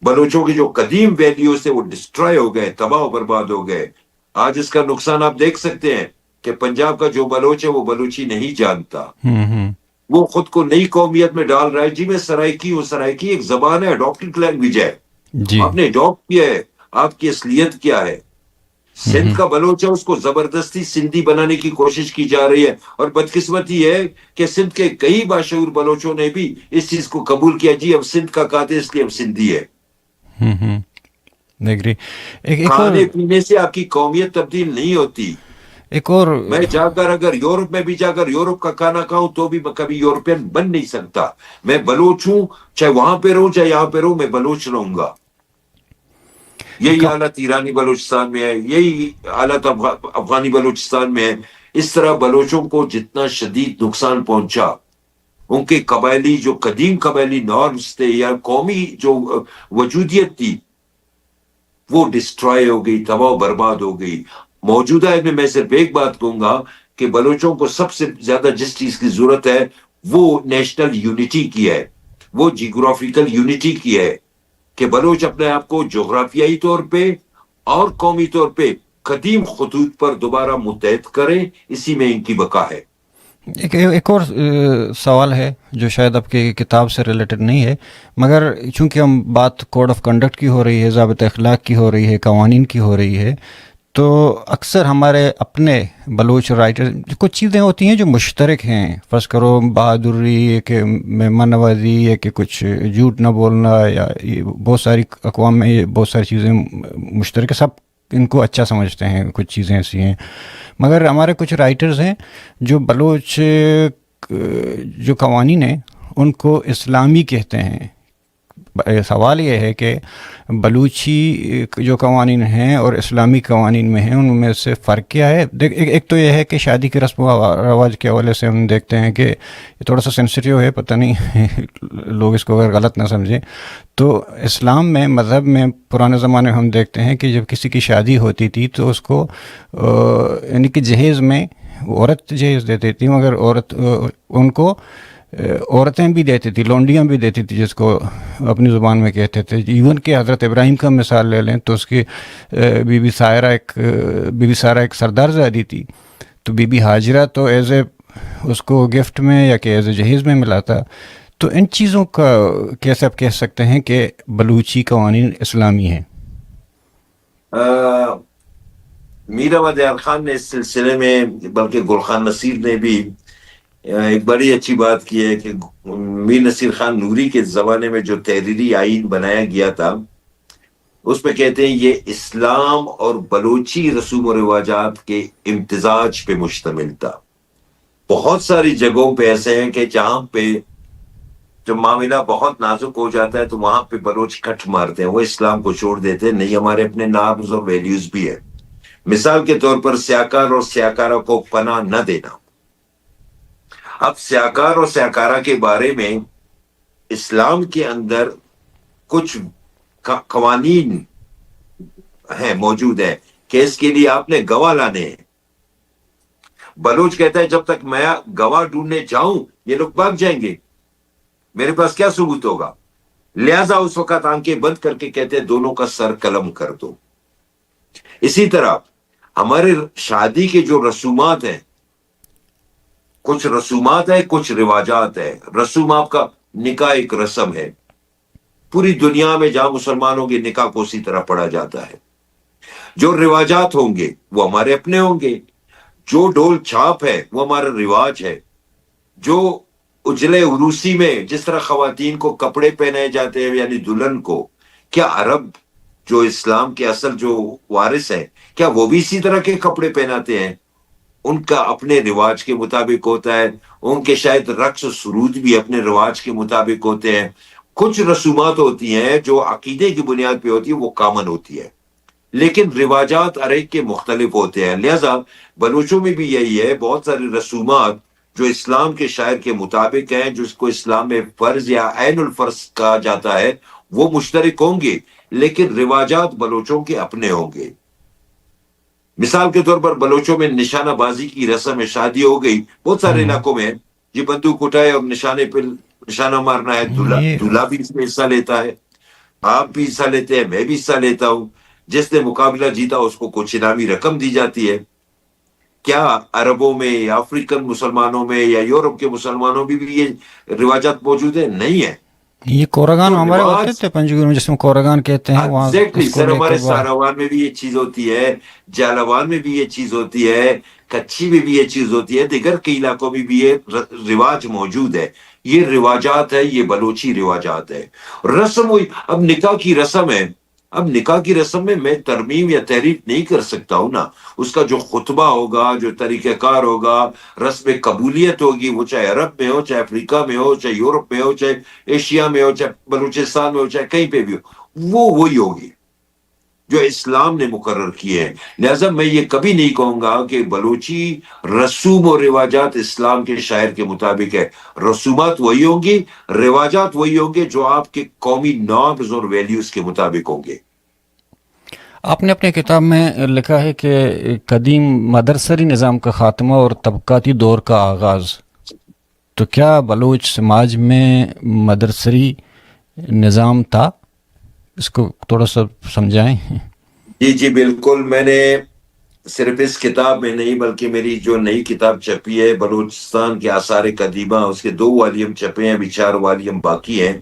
بلوچوں کے جو قدیم ویلیوز تھے وہ ڈسٹرائے ہو گئے، تباہ و برباد ہو گئے. آج اس کا نقصان آپ دیکھ سکتے ہیں کہ پنجاب کا جو بلوچ ہے وہ بلوچی نہیں جانتا. وہ خود کو نئی قومیت میں ڈال رہا ہے. جی میں سرائکی ہوں. سرائکی ایک زبان ہے، اڈاپٹڈ لینگویج ہے، جی. آپ نے اڈاپٹ کیا ہے. آپ کی اصلیت کیا ہے؟ سندھ کا بلوچ ہے، اس کو زبردستی سندھی بنانے کی کوشش کی جا رہی ہے. اور بدقسمتی ہے کہ سندھ کے کئی باشعور بلوچوں نے بھی اس چیز کو قبول کیا. جی اب سندھ کا کہتے اس لیے اب سندھی ہے. ایک اور کھانے پینے سے آپ کی قومیت تبدیل نہیں ہوتی. ایک اور میں جا کر اگر یورپ میں بھی جا کر یورپ کا کھانا کھاؤں تو بھی میں کبھی یورپین بن نہیں سکتا. میں بلوچ ہوں، چاہے وہاں پہ رہوں چاہے یہاں پہ رہوں، میں بلوچ رہوں گا. یہی حالت ایرانی بلوچستان میں ہے، یہی حالت افغانی بلوچستان میں ہے. اس طرح بلوچوں کو جتنا شدید نقصان پہنچا، ان کے قبائلی جو قدیم قبائلی نارمز تھے یا قومی جو وجودیت تھی وہ ڈسٹرائے ہو گئی، تباہ و برباد ہو گئی. موجودہ ہے میں صرف ایک بات کہوں گا کہ بلوچوں کو سب سے زیادہ جس چیز کی ضرورت ہے وہ نیشنل یونٹی کی ہے، وہ جیوگرافیکل یونٹی کی ہے کہ بلوچ اپنے آپ کو جغرافیائی طور پہ اور قومی طور پہ قدیم خطوط پر دوبارہ متحد کریں. اسی میں ان کی بقا ہے. ایک اور سوال ہے جو شاید آپ کی کتاب سے ریلیٹڈ نہیں ہے، مگر چونکہ ہم بات کوڈ آف کنڈکٹ کی ہو رہی ہے، ضابط اخلاق کی ہو رہی ہے، قوانین کی ہو رہی ہے، تو اکثر ہمارے اپنے بلوچ رائٹر کچھ چیزیں ہوتی ہیں جو مشترک ہیں. فرض کرو بہادری، کہ مہمان نوازی، یا کہ کچھ جھوٹ نہ بولنا، یا بہت ساری اقوام میں یہ بہت ساری چیزیں مشترک ہیں، سب ان کو اچھا سمجھتے ہیں. کچھ چیزیں ایسی ہیں، مگر ہمارے کچھ رائٹرز ہیں جو بلوچ جو قوانین ہیں ان کو اسلامی کہتے ہیں. سوال یہ ہے کہ بلوچی جو قوانین ہیں اور اسلامی قوانین میں ہیں ان میں سے فرق کیا ہے؟ ایک تو یہ ہے کہ شادی کے رسم و رواج کے حوالے سے ہم دیکھتے ہیں کہ یہ تھوڑا سا سینسٹیو ہے، پتہ نہیں لوگ اس کو اگر غلط نہ سمجھیں. تو اسلام میں، مذہب میں پرانے زمانے میں ہم دیکھتے ہیں کہ جب کسی کی شادی ہوتی تھی تو اس کو یعنی کہ جہیز میں عورت جہیز دیتی تھی، مگر ان کو عورتیں بھی دیتی تھی، لونڈیاں بھی دیتی تھی، جس کو اپنی زبان میں کہتے تھے. ایون کہ حضرت ابراہیم کا مثال لے لیں تو اس کی بی بی سارہ ایک سردار زادی تھی، تو بی بی ہاجرہ تو ایز اے اس کو گفٹ میں یا کہ ایز اے جہیز میں ملا تھا. تو ان چیزوں کا کیسے آپ کہہ سکتے ہیں کہ بلوچی قوانین اسلامی ہیں؟ میر احمد یار خان نے اس سلسلے میں، بلکہ گلخان نصیر نے بھی ایک بڑی اچھی بات کی ہے کہ میر نصیر خان نوری کے زمانے میں جو تحریری آئین بنایا گیا تھا اس میں کہتے ہیں یہ اسلام اور بلوچی رسوم و رواجات کے امتزاج پہ مشتمل تھا. بہت ساری جگہوں پہ ایسے ہیں کہ جہاں پہ جب معاملہ بہت نازک ہو جاتا ہے تو وہاں پہ بلوچ کٹ مارتے ہیں، وہ اسلام کو چھوڑ دیتے ہیں. نہیں، ہمارے اپنے نارمز اور ویلیوز بھی ہیں. مثال کے طور پر سیاکار اور سیاکارہ کو پناہ نہ دینا. اب سیاکار اور سیاکارہ کے بارے میں اسلام کے اندر کچھ قوانین ہیں، موجود ہیں کہ اس کے لیے آپ نے گواہ لانے ہیں. بلوچ کہتا ہے جب تک میں گواہ ڈھونڈنے جاؤں یہ لوگ بھاگ جائیں گے، میرے پاس کیا ثبوت ہوگا؟ لہذا اس وقت آنکھیں بند کر کے کہتے ہیں دونوں کا سر قلم کر دو. اسی طرح ہمارے شادی کے جو رسومات ہیں کچھ رسومات ہے، کچھ رواجات ہے. رسوم آپ کا نکاح ایک رسم ہے. پوری دنیا میں جہاں مسلمان ہوں گے نکاح کو اسی طرح پڑھا جاتا ہے. جو رواجات ہوں گے وہ ہمارے اپنے ہوں گے. جو ڈول چھاپ ہے وہ ہمارا رواج ہے. جو اجلے عروسی میں جس طرح خواتین کو کپڑے پہنائے جاتے ہیں یعنی دلہن کو، کیا عرب جو اسلام کے اصل جو وارث ہیں کیا وہ بھی اسی طرح کے کپڑے پہناتے ہیں؟ ان کا اپنے رواج کے مطابق ہوتا ہے. ان کے شاید رقص و سرود بھی اپنے رواج کے مطابق ہوتے ہیں. کچھ رسومات ہوتی ہیں جو عقیدے کی بنیاد پہ ہوتی ہے، وہ کامن ہوتی ہے، لیکن رواجات ہر ایک کے مختلف ہوتے ہیں. لہذا بلوچوں میں بھی یہی ہے، بہت ساری رسومات جو اسلام کے شاعر کے مطابق ہیں، جس کو اسلام میں فرض یا عین الفرض کہا جاتا ہے، وہ مشترک ہوں گے، لیکن رواجات بلوچوں کے اپنے ہوں گے. مثال کے طور پر بلوچوں میں نشانہ بازی کی رسم ہے، شادی ہو گئی بہت سارے علاقوں میں یہ بندوق اٹھائے اور نشانے پہ نشانہ مارنا ہے. یہ دولہا بھی اس میں حصہ لیتا ہے، آپ بھی حصہ لیتے ہیں، میں بھی حصہ لیتا ہوں. جس نے مقابلہ جیتا اس کو کچھ انعامی رقم دی جاتی ہے. کیا عربوں میں یا افریقن مسلمانوں میں یا یورپ کے مسلمانوں میں بھی یہ رواجات موجود ہیں؟ نہیں ہے. یہ کوراگان جو ہمارے ہوتے رواج تھے پنجگور میں، جس میں کوراگان کہتے ہیں، وہاں ایگزیکٹلی اس کو سر، لے ہمارے کے باہر. ساراوان میں بھی یہ چیز ہوتی ہے، جالوان میں بھی یہ چیز ہوتی ہے، کچھی میں بھی یہ چیز ہوتی ہے، دیگر کئی علاقوں میں بھی یہ رواج موجود ہے. یہ رواجات ہے، یہ بلوچی رواجات ہے. رسم ہوئی، اب نکاح کی رسم ہے. اب نکاح کی رسم میں ترمیم یا تحریف نہیں کر سکتا ہوں نا. اس کا جو خطبہ ہوگا، جو طریقہ کار ہوگا، رسم قبولیت ہوگی، وہ چاہے عرب میں ہو، چاہے افریقہ میں ہو، چاہے یورپ میں ہو، چاہے ایشیا میں ہو، چاہے بلوچستان میں ہو، چاہے کہیں پہ بھی ہو، وہ وہی ہوگی جو اسلام نے مقرر کیے ہیں. لہذا میں یہ کبھی نہیں کہوں گا کہ بلوچی رسوم و رواجات اسلام کے شاعر کے مطابق ہے. رسومات وہی ہوں گی، رواجات وہی ہوں گے جو آپ کے قومی نارمز اور ویلیوز کے مطابق ہوں گے. آپ نے اپنے کتاب میں لکھا ہے کہ قدیم مدرسری نظام کا خاتمہ اور طبقاتی دور کا آغاز. تو کیا بلوچ سماج میں مدرسری نظام تھا؟ اس کو تھوڑا سا سمجھائیں. جی بالکل. میں نے صرف اس کتاب میں نہیں بلکہ میری جو نئی کتاب چھپی ہے بلوچستان کے آثار قدیمہ، اس کے 2 والیوم چھپے ہیں، ابھی 4 والیوم باقی ہیں.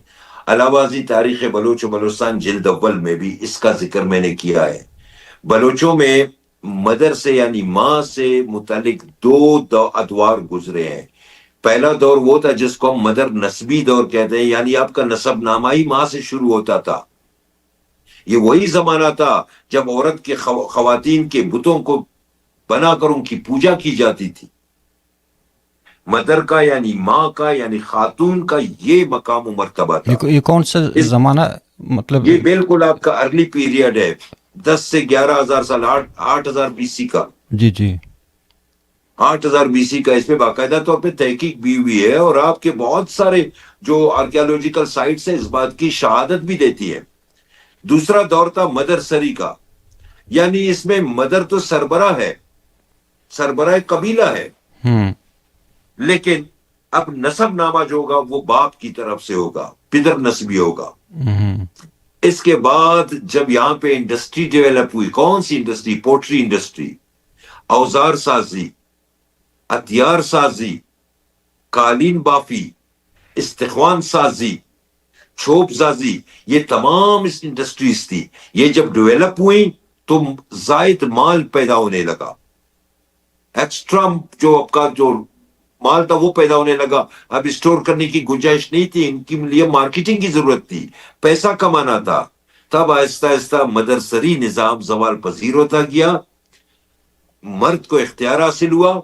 علاوہ ازیں تاریخ بلوچ و بلوچستان جلد اول میں بھی اس کا ذکر میں نے کیا ہے. بلوچوں میں مدرسے یعنی ماں سے متعلق 2 ادوار گزرے ہیں. پہلا دور وہ تھا جس کو ہم مدر نسبی دور کہتے ہیں، یعنی آپ کا نسب نامہ ہی ماں سے شروع ہوتا تھا. یہ وہی زمانہ تھا جب عورت کے خواتین کے بتوں کو بنا کر ان کی پوجا کی جاتی تھی. مدر کا یعنی ماں کا یعنی خاتون کا یہ مقام و مرتبہ تھا. یہ کون سا زمانہ، مطلب؟ یہ بالکل آپ کا ارلی پیریڈ ہے، 10 سے 11,000 سال، 8,000 BC کا. جی 8,000 BC کا. اس پہ باقاعدہ طور پہ تحقیق بھی ہوئی ہے، اور آپ کے بہت سارے جو آرکیالوجیکل سائٹس ہیں اس بات کی شہادت بھی دیتی ہے. دوسرا دور تھا مدر سری کا، یعنی اس میں مدر تو سربراہ ہے، سربراہ قبیلہ ہے، لیکن اب نسب نامہ جو ہوگا وہ باپ کی طرف سے ہوگا، پدر نسبی ہوگا. اس کے بعد جب یہاں پہ انڈسٹری ڈیولپ ہوئی، کون سی انڈسٹری؟ پوٹری انڈسٹری، اوزار سازی، ہتھیار سازی، قالین بافی، استخوان سازی، چھوپ سازی، یہ تمام اس انڈسٹریز تھی. یہ جب ڈیولپ ہوئی تو زائد مال پیدا ہونے لگا، ایکسٹرا جو آپ کا جو مال تھا وہ پیدا ہونے لگا. اب اسٹور کرنے کی گنجائش نہیں تھی، ان کے لیے مارکیٹنگ کی ضرورت تھی، پیسہ کمانا تھا. تب آہستہ آہستہ مدرسری نظام زوال پذیر ہوتا گیا، مرد کو اختیار حاصل ہوا،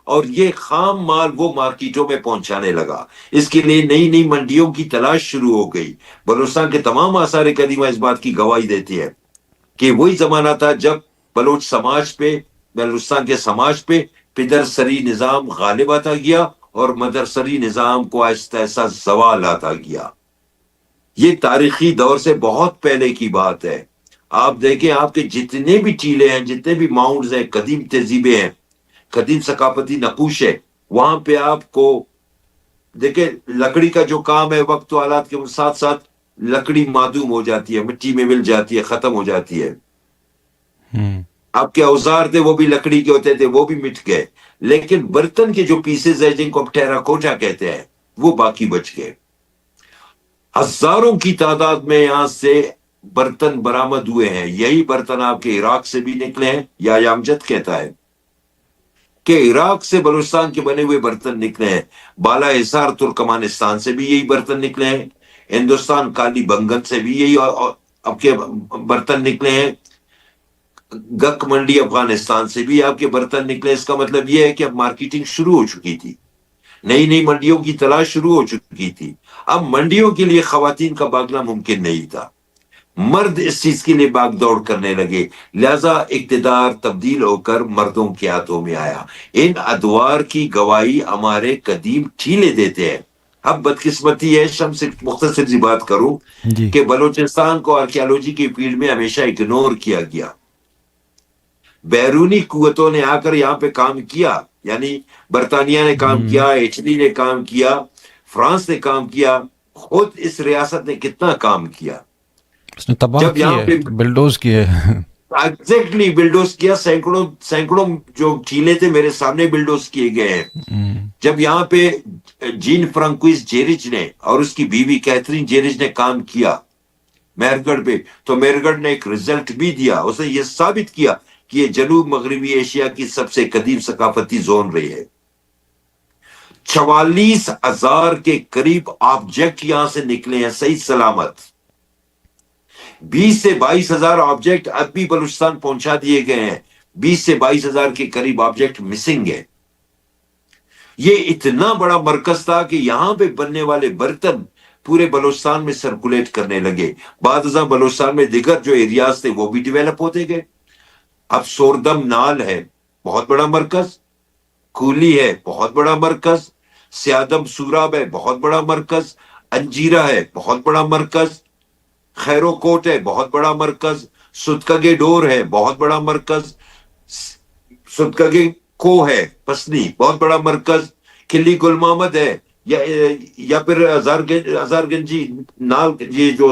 اور یہ خام مال وہ مارکیٹوں میں پہنچانے لگا. اس کے لیے نئی نئی منڈیوں کی تلاش شروع ہو گئی. بلوچستان کے تمام آثار قدیمہ اس بات کی گواہی دیتی ہے کہ وہی زمانہ تھا جب بلوچ سماج پہ، بلوچستان کے سماج پہ پدر سری نظام غالب آتا گیا اور مدرسری نظام کو آہستہ آہستہ زوال آتا گیا. یہ تاریخی دور سے بہت پہلے کی بات ہے. آپ دیکھیں، آپ کے جتنے بھی ٹیلے ہیں، جتنے بھی ماؤنڈز ہیں، قدیم تہذیبیں ہیں، قدیم ثقافتی نقوش ہے، وہاں پہ آپ کو دیکھیں لکڑی کا جو کام ہے وقت و حالات کے ساتھ ساتھ لکڑی معدوم ہو جاتی ہے، مٹی میں مل جاتی ہے، ختم ہو جاتی ہے. آپ کے اوزار تھے وہ بھی لکڑی کے ہوتے تھے، وہ بھی مٹ گئے، لیکن برتن کے جو پیسز ہیں جن کو ٹیرا کوٹا کہتے ہیں وہ باقی بچ گئے. ہزاروں کی تعداد میں یہاں سے برتن برآمد ہوئے ہیں. یہی برتن آپ کے عراق سے بھی نکلے ہیں. یا امجد کہتا ہے کہ عراق سے بلوچستان کے بنے ہوئے برتن نکلے ہیں. بالا حصار ترکمانستان سے بھی یہی برتن نکلے ہیں. ہندوستان کالی بنگن سے بھی یہی آپ کے برتن نکلے ہیں. گک منڈی افغانستان سے بھی آپ کے برتن نکلے. اس کا مطلب یہ ہے کہ اب مارکیٹنگ شروع ہو چکی تھی، نئی نئی منڈیوں کی تلاش شروع ہو چکی تھی. اب منڈیوں کے لیے خواتین کا بھاگنا ممکن نہیں تھا، مرد اس چیز کے لیے بھاگ دوڑ کرنے لگے، لہذا اقتدار تبدیل ہو کر مردوں کے ہاتھوں میں آیا. ان ادوار کی گواہی ہمارے قدیم ٹھیلے دیتے ہیں. اب بدقسمتی ہے، شمس مختصر سی بات کروں جی کہ بلوچستان کو آرکیالوجی کی فیلڈ میں ہمیشہ اگنور کیا گیا. بیرونی قوتوں نے آ کر یہاں پہ کام کیا، یعنی برطانیہ نے کام کیا، اٹلی نے کام کیا، فرانس نے کام کیا، خود اس ریاست نے کتنا کام کیا. اس نے تباہ جب کی یہاں ہے، پہ بلڈوز کی ہے. ایگزیکٹلی بلڈوز کیا، سینکڑوں سینکڑوں جو ٹھیلے تھے میرے سامنے بلڈوز کیے گئے ہیں. جب یہاں پہ جین فرانکوئس جیرج نے اور اس کی بیوی کیتھرین جیرج نے کام کیا مہرگڑھ پہ، تو مہرگڑھ نے ایک رزلٹ بھی دیا. اس نے یہ ثابت کیا کہ یہ جنوب مغربی ایشیا کی سب سے قدیم ثقافتی زون رہی ہے. 44,000 کے قریب آبجیکٹ یہاں سے نکلے ہیں صحیح سلامت. 20 سے 22,000 آبجیکٹ اب بھی بلوچستان پہنچا دیے گئے ہیں. 20 سے 22,000 کے قریب آبجیکٹ مسنگ ہے. یہ اتنا بڑا مرکز تھا کہ یہاں پہ بننے والے برتن پورے بلوچستان میں سرکولیٹ کرنے لگے. بعد ازاں بلوچستان میں دیگر جو ایریاز تھے وہ بھی ڈیویلپ ہوتے گئے. اب سوردم نال ہے، بہت بڑا مرکز. کولی ہے، بہت بڑا مرکز. سیادم سوراب ہے، بہت بڑا مرکز. انجیرہ ہے، بہت بڑا مرکز. خیرو کوٹ ہے، بہت بڑا مرکز. ستکگے ڈور ہے، بہت بڑا مرکز. ستکگے کو ہے پسنی، بہت بڑا مرکز. کلی گل محمد ہے، یا پھر ہزار گنجی نال، یہ جو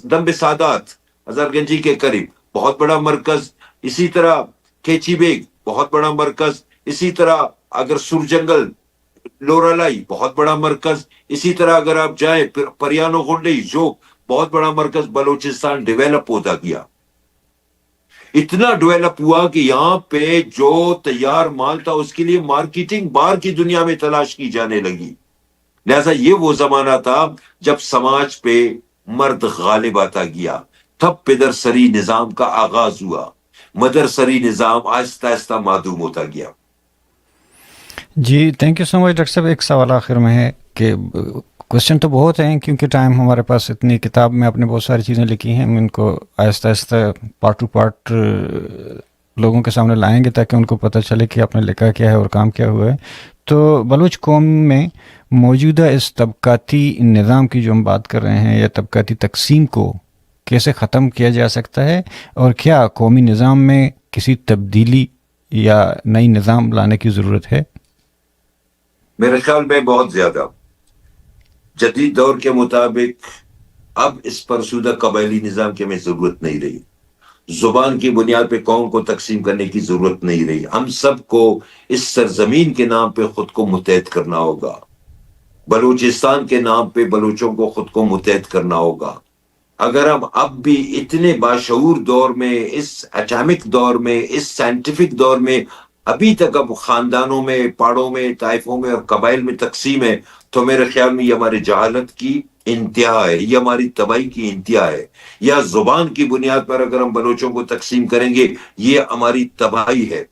دمب سادات ہزار گنجی کے قریب، بہت بڑا مرکز. اسی طرح کیچی بیگ، بہت بڑا مرکز. اسی طرح اگر سر جنگل لورالائی، بہت بڑا مرکز. اسی طرح اگر آپ جائیں پریانو گنڈی جو بہت بڑا مرکز. بلوچستان ڈیویلپ ہوتا گیا، اتنا ڈیویلپ ہوا کہ یہاں پہ جو تیار مال تھا اس کے لیے مارکیٹنگ باہر کی دنیا میں تلاش کی جانے لگی. لہذا یہ وہ زمانہ تھا جب سماج پہ مرد غالب آتا گیا. تب پدر سری نظام کا آغاز ہوا. مدر سری نظام آہستہ آہستہ معدوم ہوتا گیا. جی thank you so much doctor صاحب. ایک سوال آخر میں ہے کہ کوشچن تو بہت ہیں، کیونکہ ٹائم ہمارے پاس اتنی، کتاب میں آپ نے بہت ساری چیزیں لکھی ہیں، ہم ان کو آہستہ آہستہ پارٹ ٹو پارٹ لوگوں کے سامنے لائیں گے تاکہ ان کو پتہ چلے کہ آپ نے لکھا کیا ہے اور کام کیا ہوا ہے. تو بلوچ قوم میں موجودہ اس طبقاتی نظام کی جو ہم بات کر رہے ہیں، یا طبقاتی تقسیم کو کیسے ختم کیا جا سکتا ہے، اور کیا قومی نظام میں کسی تبدیلی یا نئی نظام لانے کی ضرورت ہے؟ میرے خیال میں بہت زیادہ. جدید دور کے مطابق اب اس فرسودہ قبائلی نظام کی ہمیں ضرورت نہیں رہی. زبان کی بنیاد پہ قوم کو تقسیم کرنے کی ضرورت نہیں رہی. ہم سب کو اس سرزمین کے نام پہ خود کو متحد کرنا ہوگا. بلوچستان کے نام پہ بلوچوں کو خود کو متحد کرنا ہوگا. اگر ہم اب بھی اتنے باشعور دور میں، اس اٹامک دور میں، اس سائنٹیفک دور میں ابھی تک اب خاندانوں میں، پاڑوں میں، طائفوں میں اور قبائل میں تقسیم ہے، تو میرے خیال میں یہ ہماری جہالت کی انتہا ہے، یہ ہماری تباہی کی انتہا ہے. یا زبان کی بنیاد پر اگر ہم بلوچوں کو تقسیم کریں گے، یہ ہماری تباہی ہے.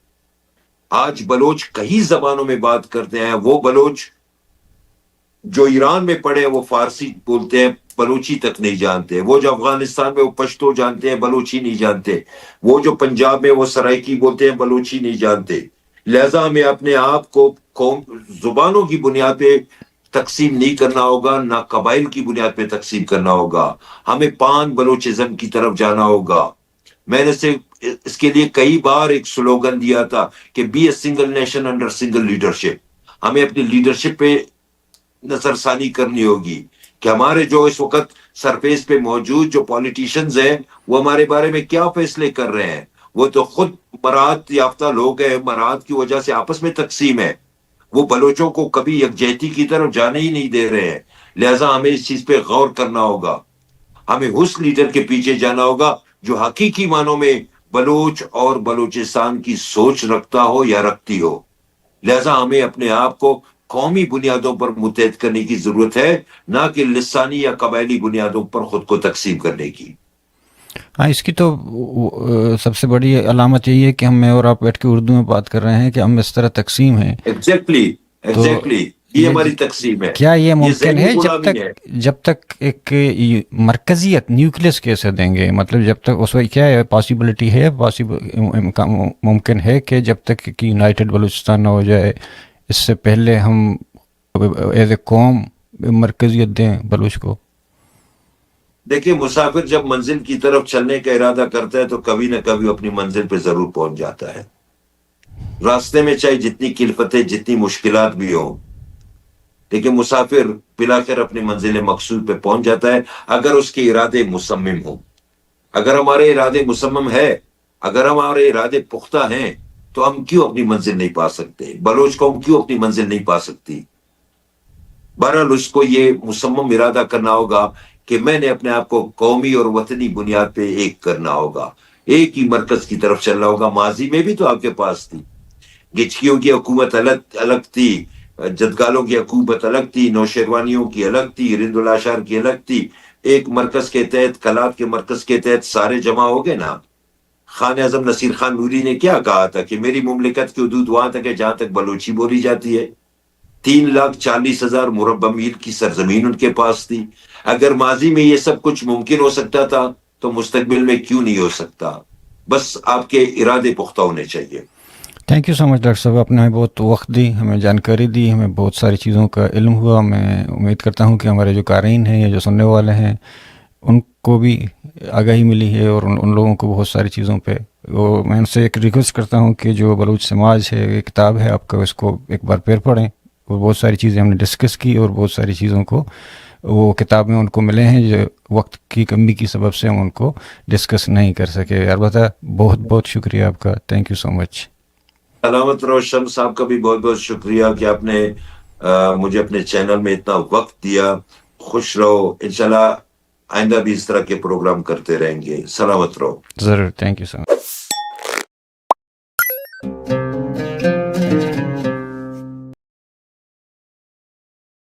آج بلوچ کئی زبانوں میں بات کرتے ہیں. وہ بلوچ جو ایران میں پڑے ہیں وہ فارسی بولتے ہیں، بلوچی تک نہیں جانتے. وہ جو افغانستان میں وہ پشتو جانتے ہیں، بلوچی نہیں جانتے. وہ جو پنجاب میں وہ سرائکی بولتے ہیں، بلوچی نہیں جانتے. لہذا ہمیں اپنے آپ کو قوم زبانوں کی بنیاد پہ تقسیم نہیں کرنا ہوگا، نہ قبائل کی بنیاد پہ تقسیم کرنا ہوگا. ہمیں پان بلوچزم کی طرف جانا ہوگا. میں نے اس کے لیے کئی بار ایک سلوگن دیا تھا کہ be a single nation under single leadership. ہمیں اپنی لیڈرشپ پہ نظر ثانی کرنی ہوگی. کہ ہمارے جو اس وقت سرفیس پہ موجود جو پولیٹیشنز ہیں وہ ہمارے بارے میں کیا فیصلے کر رہے ہیں. وہ تو خود مراعات یافتہ لوگ ہیں, مراعات کی وجہ سے آپس میں تقسیم ہے. وہ بلوچوں کو کبھی یکجہتی کی طرف جانے ہی نہیں دے رہے ہیں. لہٰذا ہمیں اس چیز پہ غور کرنا ہوگا. ہمیں اس لیڈر کے پیچھے جانا ہوگا جو حقیقی معنوں میں بلوچ اور بلوچستان کی سوچ رکھتا ہو یا رکھتی ہو. لہٰذا ہمیں اپنے آپ کو قومی بنیادوں پر متحد کرنے کی ضرورت ہے, نہ کہ لسانی یا قبائلی بنیادوں پر خود کو تقسیم کرنے کی. ہاں, اس کی تو سب سے بڑی علامت یہی ہے کہ میں اور آپ بیٹھ کے اردو میں بات کر رہے ہیں کہ ہم اس طرح تقسیم ہیں. ایگزیکٹلی یہ ہماری تقسیم ہے. کیا یہ ممکن ہے غلامی ہے جب تک ایک مرکزیت نیوکلیس کیسے دیں گے, مطلب جب تک اس وقت کیا ہے پاسبلٹی ہے, ممکن ہے کہ جب تک کہ یونائٹڈ بلوچستان نہ ہو جائے اس سے پہلے ہم ایز اے قوم مرکزیت دیں بلوچ کو؟ دیکھیں, مسافر جب منزل کی طرف چلنے کا ارادہ کرتا ہے تو کبھی نہ کبھی اپنی منزل پہ ضرور پہنچ جاتا ہے. راستے میں چاہے جتنی کلفتیں جتنی مشکلات بھی ہوں, لیکن مسافر بلاخر اپنی منزل مقصود پہ پہنچ جاتا ہے اگر اس کے ارادے مصمم ہوں. اگر ہمارے ارادے مصمم ہے, اگر ہمارے ارادے پختہ ہیں, تو ہم کیوں اپنی منزل نہیں پا سکتے؟ بلوچ قوم کیوں اپنی منزل نہیں پا سکتی؟ بہرحال اس کو یہ مصمم ارادہ کرنا ہوگا کہ میں نے اپنے آپ کو قومی اور وطنی بنیاد پہ ایک کرنا ہوگا, ایک ہی مرکز کی طرف چلنا ہوگا. ماضی میں بھی تو آپ کے پاس تھی, گچکیوں کی حکومت الگ تھی, جدگالوں کی حکومت الگ تھی, نوشیروانیوں کی الگ تھی, رند الاشار کی الگ تھی. ایک مرکز کے تحت, کلات کے مرکز کے تحت سارے جمع ہو گئے نا. خان اعظم نصیر خان نوری نے کیا کہا تھا کہ میری مملکت کی حدود وہاں تک ہے جہاں تک بلوچی بولی جاتی ہے. 3,40,000 مربع میل کی سرزمین ان کے پاس تھی. اگر ماضی میں یہ سب کچھ ممکن ہو سکتا تھا تو مستقبل میں کیوں نہیں ہو سکتا؟ بس آپ کے ارادے پختہ ہونے چاہیے. Thank you so much doctor صاحب, آپ نے ہمیں بہت وقت دی, ہمیں جانکاری دی, ہمیں بہت ساری چیزوں کا علم ہوا. میں امید کرتا ہوں کہ ہمارے جو قارئین ہیں یا جو سننے والے ہیں ان کو بھی آگاہی ملی ہے, اور ان لوگوں کو بہت ساری چیزوں پہ میں ان سے ایک ریکویسٹ کرتا ہوں کہ جو بلوچ سماج ہے, یہ کتاب ہے آپ کا, اس کو ایک بار پھر پڑھیں. وہ بہت ساری چیزیں ہم نے ڈسکس کی اور بہت ساری چیزوں کو وہ کتاب میں ان کو ملے ہیں جو وقت کی کمی کی سبب سے ہم ان کو ڈسکس نہیں کر سکے. البتہ بہت بہت شکریہ آپ کا, تھینک یو سو مچ. سلامت رہو. شمس صاحب کا بھی بہت بہت شکریہ کہ آپ نے مجھے اپنے چینل میں اتنا وقت دیا. خوش رہو, انشاءاللہ آئندہ بھی اس طرح کے پروگرام کرتے رہیں گے. سلامت رہو. ضرور, تھینک یو سو مچ.